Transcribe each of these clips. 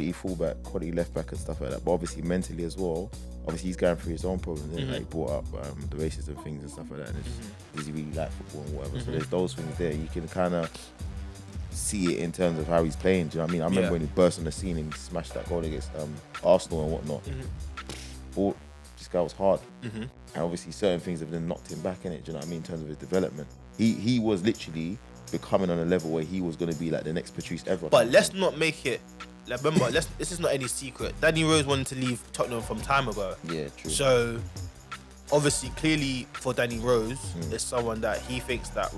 quality fullback, quality left back, and stuff like that. But obviously mentally as well. Obviously he's going through his own problems. Like he brought up the racism things and stuff like that. And does he really like football and whatever? So there's those things there. You can kind of see it in terms of how he's playing. Do you know what I mean? I remember when he burst on the scene and he smashed that goal against Arsenal and whatnot. This guy was hard. And obviously certain things have then knocked him back in it. Do you know what I mean? In terms of his development, he was literally becoming on a level where he was going to be like the next Patrice Evra. But let's not make it. Like, remember, this is not any secret. Danny Rose wanted to leave Tottenham from time ago. Yeah, true. So obviously, clearly for Danny Rose, it's someone that he thinks that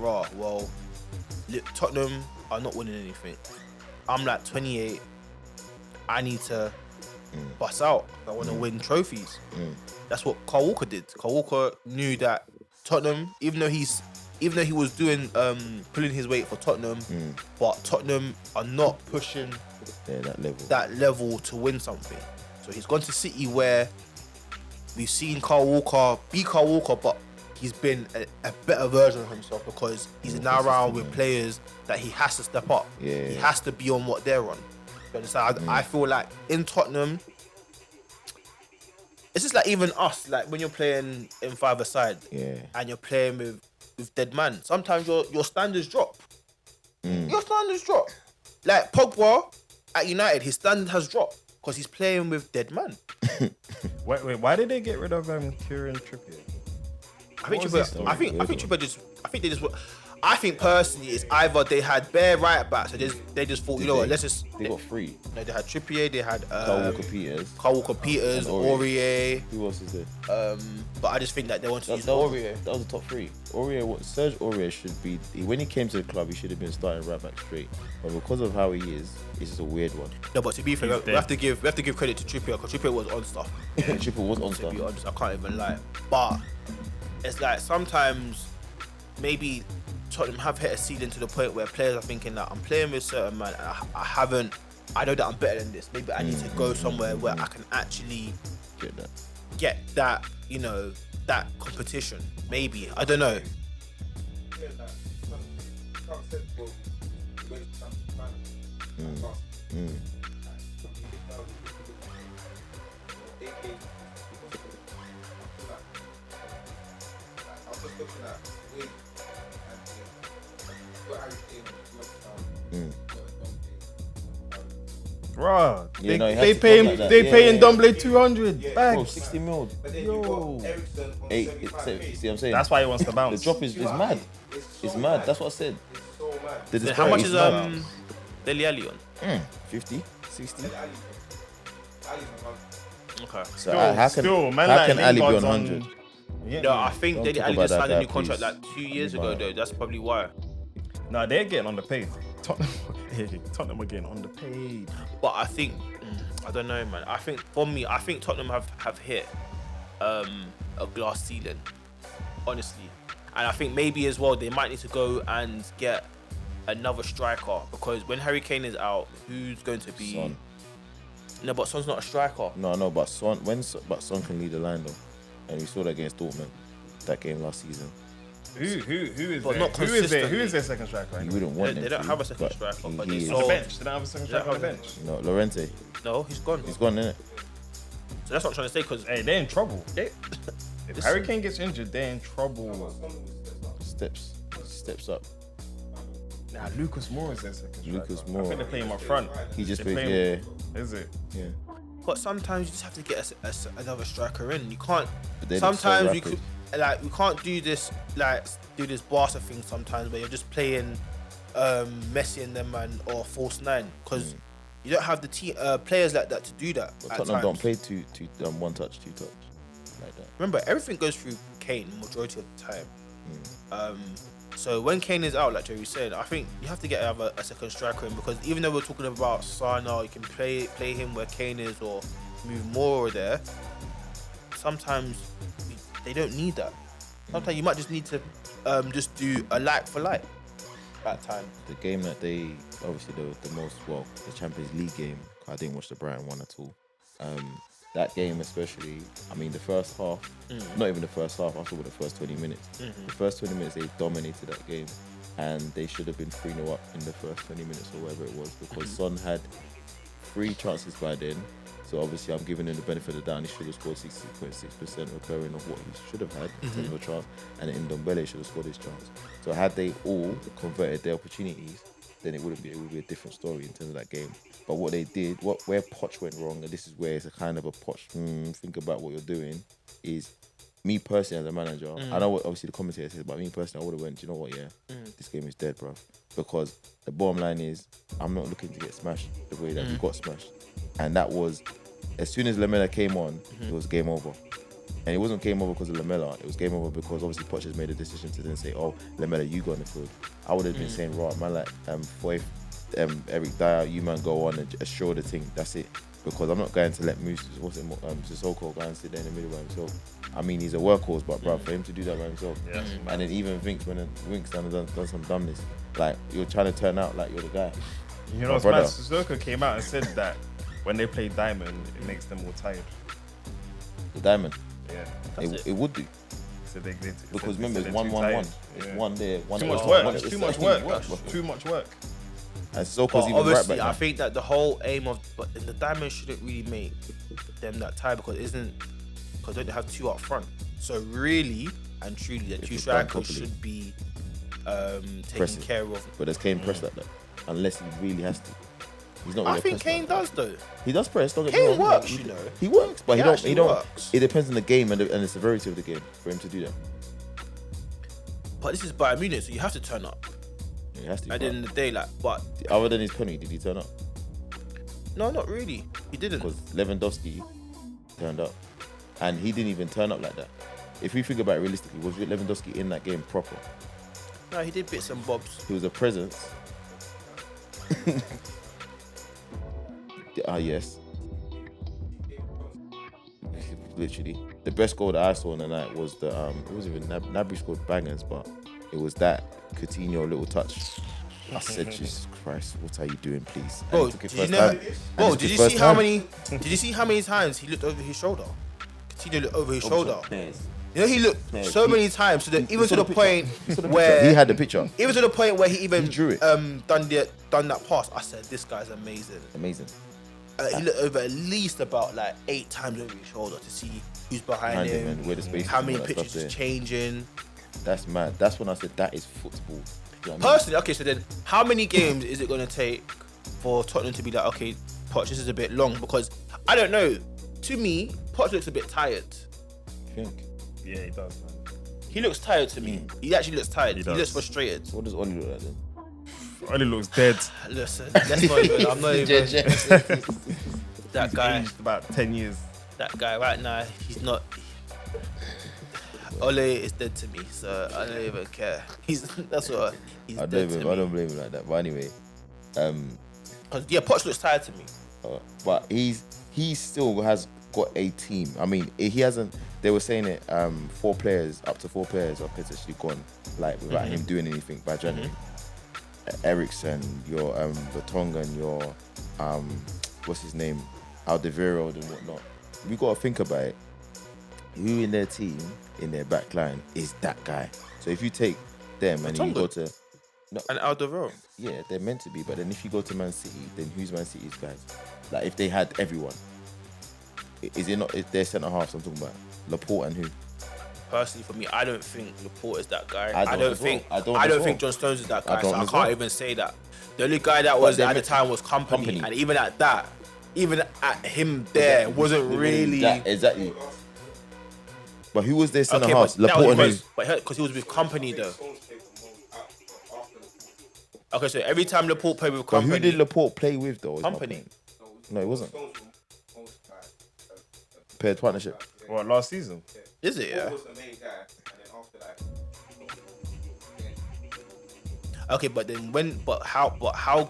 Tottenham are not winning anything. I'm like 28. I need to bust out. I want to win trophies. That's what Kyle Walker did. Kyle Walker knew that Tottenham, even though he was doing pulling his weight for Tottenham, but Tottenham are not pushing that level to win something. So he's gone to City where we've seen Kyle Walker be Kyle Walker, but he's been a better version of himself because he's now around with players that he has to step up. He has to be on what they're on. You understand? I feel like in Tottenham, it's just like even us, like when you're playing in five-a-side and you're playing with dead man, sometimes your standards drop. Your standards drop. Like Pogba at United, his standard has dropped because he's playing with dead man. Wait, why did they get rid of Kieran Trippier? I think personally, it's either they had bare right backs, so they just thought, let's just. They got three. No, they had Trippier, they had Kyle Walker Peters, Aurier. Who else is there? But I just think that they wanted to use Aurier. That was the top three. Serge Aurier should be, when he came to the club, he should have been starting right back straight. But because of how he is, it's just a weird one. No, but to be fair, we have to give credit to Trippier because Trippier was on stuff. Trippier was on stuff. To be honest, I can't even lie. But it's like sometimes maybe Tottenham have hit a ceiling to the point where players are thinking that I'm playing with certain man and I know that I'm better than this. Maybe I need to go somewhere where I can actually get that, that competition. Maybe. I don't know. Bruh, they paying Dumbley 200 bags. Bro, 60 mil. Yo. See what I'm saying? That's why he wants to bounce. The drop is mad. It's mad. That's what I said. How much is Dele Alli on? 50, 60. Okay. So how can Ali be on 100? No, I think Dele Alli just signed a new contract like 2 years ago though. That's probably why. No, they're getting underpaid. Tottenham are getting underpaid. But I think, I don't know, man. I think Tottenham have hit a glass ceiling, honestly. And I think maybe as well they might need to go and get another striker because when Harry Kane is out, who's going to be? Son. No, but Son's not a striker. No, but Son can lead the line though, and we saw that against Dortmund, that game last season. Who is but there? Not who is their second striker? You wouldn't want they don't have a second striker, but on the bench. They don't have a second striker on the bench. No, Llorente. No, he's gone. He's gone, innit? So that's what I'm trying to say. Because they're in trouble. If Harry Kane gets injured, they're in trouble. Steps up. Nah, Lucas Moura is their second striker. Lucas Moura. I think they play him up front. He just plays. Is it? Yeah. But sometimes you just have to get another striker in. You can't. So sometimes we could. Like we can't do this Barca thing sometimes where you're just playing Messi and them man or false nine because you don't have the players like that to do that. But Tottenham don't play two one touch, two touch like that. Remember, everything goes through Kane majority of the time. So when Kane is out, like Jerry said, I think you have to get a second striker in because even though we're talking about Sana, you can play him where Kane is or move more there. Sometimes they don't need that. Sometimes you might just need to just do a like for like that time. The game that they obviously the Champions League game. I didn't watch the Brighton one at all. That game especially. I mean, the first half, not even the first half. I was talking about the first 20 minutes. The first 20 minutes they dominated that game, and they should have been 3-0 up in the first 20 minutes or whatever it was because Son had 3 chances by then. So obviously I'm giving him the benefit of the doubt. He should have scored 60.6% recurring of what he should have had in terms of a chance. And then Ndombele should have scored his chance. So had they all converted their opportunities, then it would be a different story in terms of that game. But what they did, where Poch went wrong, and this is where it's a kind of a Poch, think about what you're doing, is me personally as a manager, I know what obviously the commentator says, but me personally, I would have went, do you know what, this game is dead, bruv. Because the bottom line is, I'm not looking to get smashed the way that we got smashed. And that was, as soon as Lamela came on, it was game over. And it wasn't game over because of Lamela, it was game over because obviously Poch has made a decision to then say, oh, Lamela, you go on the field. I would have been saying, right, man, like, Foyth, Eric Dyer, you man go on and assure the thing, that's it. Because I'm not going to let Sissoko go and sit there in the middle by himself. I mean, he's a workhorse, but bro, for him to do that by himself, and then even Winks done some dumbness. Like, you're trying to turn out like you're the guy. You know what's mad? Sissoko came out and said that when they play Diamond, it makes them more tired. The Diamond? Yeah. It would do. So because remember, it's 1-1-1. It's one there, one too there. much work. It's too much work. Too much work. And Sissoko's even obviously, right back I think that the whole aim of the Diamond shouldn't really make them that tired because don't they have 2 up front? So really and truly, the 2 strikers should be taken care of. But does Kane press like that? Unless he really has to. He's not really I think Kane does though. He does press. Don't get me Kane wrong. works, He works, but he don't. Works. It depends on the game and the severity of the game for him to do that. But this is Bayern Munich, so you have to turn up. He has to. At the end of the day, but other than his penalty, did he turn up? No, not really. He didn't. Because Lewandowski turned up, and he didn't even turn up like that. If we think about it realistically, was Lewandowski in that game proper? No, he did bits and bobs. He was a presence. Yes. Literally, the best goal that I saw on the night was the it wasn't even Gnabry scored bangers, but it was that Coutinho little touch. I said, Jesus Christ, what are you doing, please? Bro, did you see how many times he looked over his shoulder? Coutinho looked over his shoulder. You know, he looked so many times, even to the point where he had the picture. Even to the point where he even drew it. done that pass. I said, this guy's amazing. Amazing. He looked over at least about like 8 times over his shoulder to see who's behind him, and where the space how many pitches is changing. That's mad. That's when I said that is football. You know Personally, okay, so then how many games is it going to take for Tottenham to be like, okay, Poch, this is a bit long? Because I don't know. To me, Poch looks a bit tired. You think? Yeah, he does, man. He looks tired to me. He actually looks tired. He does. looks frustrated. What does Oli look like then? Oli looks dead. Listen, let's not even. I'm not even. That He's guy. aged about 10 years. That guy right now, he's not. Ole is dead to me, so I don't even care. That's what he's dead to me. I don't blame him like that. But anyway, Poch looks tired to me. But he still has got a team. I mean, he hasn't. They were saying it. Up to 4 players are potentially gone, like without him doing anything by January. Eriksen, your Vertonghen, your what's his name, Alderweireld and whatnot. We got to think about it. Who in their team, in their back line, is that guy? So if you take them and you go to and Alderweireld, yeah, they're meant to be. But then if you go to Man City, then who's Man City's guys? Like if they had everyone, is it not? Is their centre halves I'm talking about? Laporte and who? Personally, for me, I don't think Laporte is that guy. I don't think John Stones is that guy. So I can't even say that. The only guy that was at the time was Company, and even at that, even at him there wasn't really exactly. But who was their centre half? Laporte and who? Because he was with Company though. Okay, so every time Laporte played with Company, who did Laporte play with though? Company. No, it wasn't. Paired partnership. What, last season? Is it? Yeah. Okay, but then how?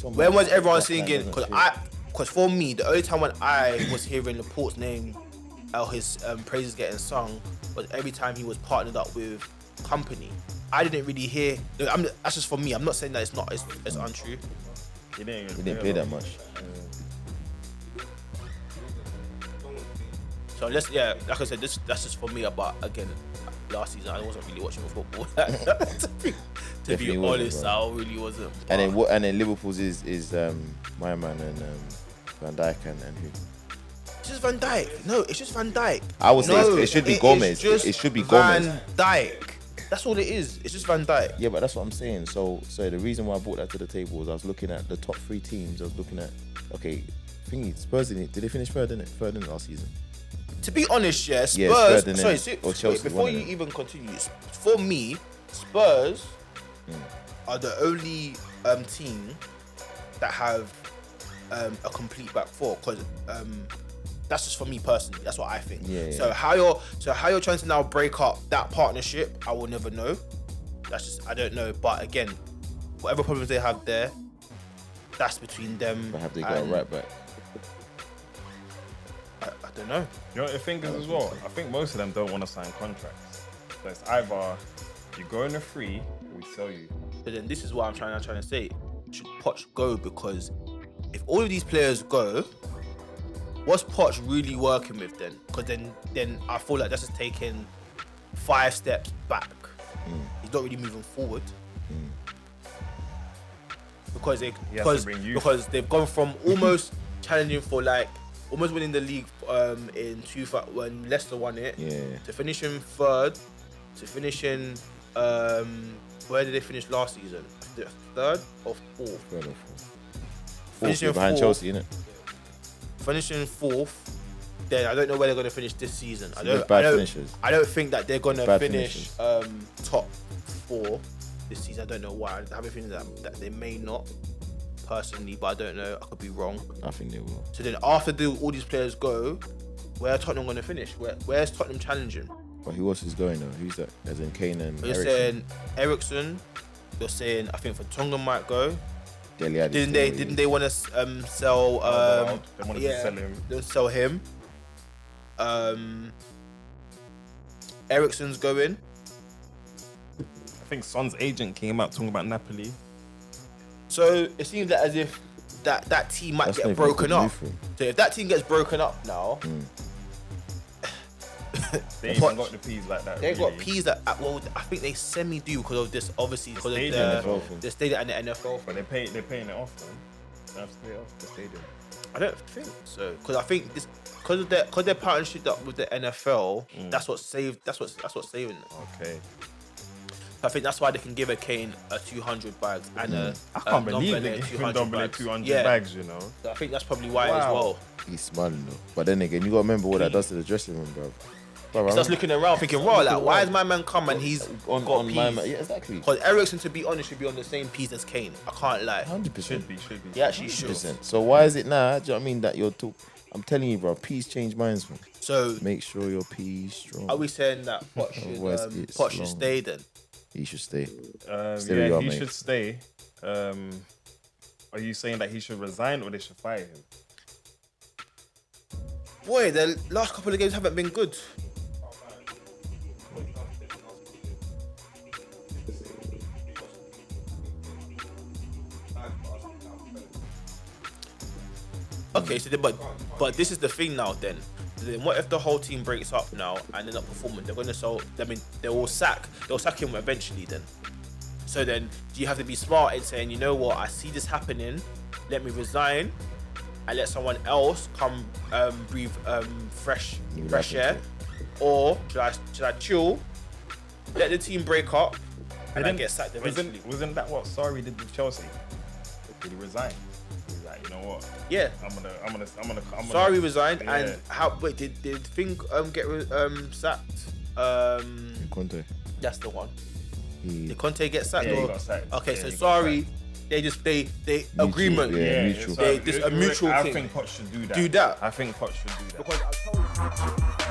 When was everyone singing? Because for me, the only time when I was hearing Laporte's name, or his praises getting sung, was every time he was partnered up with Company. I didn't really hear. That's just for me. I'm not saying that it's untrue. He didn't play that much. So like I said, that's just for me. But again, last season I wasn't really watching football. to be honest, I really wasn't. And then Liverpool's is my man and Van Dijk and who? It's just Van Dijk. No, it's just Van Dijk. I would say it should be Gomez. It should be Gomez. Van Dijk. That's all it is. It's just Van Dijk. Yeah, but that's what I'm saying. So the reason why I brought that to the table was I was looking at the top 3 teams. I was looking at Spurs did they finish third in last season? To be honest, yeah, Spurs. Yeah, third Or Chelsea. Wait, before you even continue, for me, Spurs are the only team that have a complete back four, because that's just for me personally. That's what I think. Yeah. So how you're trying to now break up that partnership, I will never know. That's just, I don't know. But again, whatever problems they have there, that's between them. But have they got a right back? I don't know. You know what the thing is as well? I think most of them don't want to sign contracts. So it's either you go in a free or we sell you. But then this is what I'm trying to say. Should Poch go? Because if all of these players go, what's Poch really working with then? Because then I feel like that's just taking 5 steps back. He's not really moving forward. Because they've gone from almost challenging for almost winning the league in 2000 when Leicester won it, to finishing 3rd, to finishing where did they finish last season? 3rd or 4th? 3rd or 4th. Finishing behind 4th, Chelsea, innit? Finishing 4th. Then I don't know where they're going to finish this season. I don't think that they're going to finish top 4 this season. I don't know why. I have a feeling that they may not, personally, but I don't know. I could be wrong. I think they will. So then after all these players go, where are Tottenham going to finish? Where's Tottenham challenging? But who else is going though? Who's that? As in Kane and You're saying Eriksen. You're saying I think Vertonghen might go. Dele Alli Didn't they want to sell? They wanted to sell him. They'll sell him. Eriksen's going. I think Son's agent came out talking about Napoli. So it seems that as if that team might get broken up. So if that team gets broken up now, they ain't got the P's like that. They've got P's that I think they semi-do because of this, obviously because of the stadium and the NFL. But they're paying it off, man. They have to pay off the stadium. I don't think so, because I think this because their partnership up with the NFL, that's what saved. That's what's saving them. Okay. I think that's why they can give a Kane a 200 bags and I can't believe they gave him 200 bags, you know. So I think that's probably why as well. He's smiling though. But then again, you gotta remember what that does to the dressing room, bro. He starts looking around, thinking, "Wow, why is my man come and he's on got my P's?" man? Yeah, exactly. Because Eriksen, to be honest, should be on the same P's as Kane. I can't lie. 100%. Should be. He actually should. 100%. So why is it now? Do you know what I mean that you're I'm telling you, bro. P's change minds, man. So make sure your P's strong. Are we saying that Poch should stay then? He should stay. He should stay. Are you saying that he should resign or they should fire him? Boy, the last couple of games haven't been good. Okay, so but this is the thing now. Then what if the whole team breaks up now and they're not performing? They're going to sell. I mean, they'll sack him eventually. Then, so then do you have to be smart in saying, you know what, I see this happening. Let me resign and let someone else come breathe fresh air, or should I chill, let the team break up, and then get sacked eventually? Wasn't that what Sarri did with Chelsea? Did he resign? He's like, you know what? Yeah. I'm gonna. Sarri resigned, and how? Wait, did Fink get sacked? Conte. That's the one. Did Conte get sacked? Yeah, he got sacked. Okay, so Sarri. They mutual, agreement. Yeah, mutual. This a mutual thing. I think Poch should do that. Do that. I think Poch should do that. Because I told you.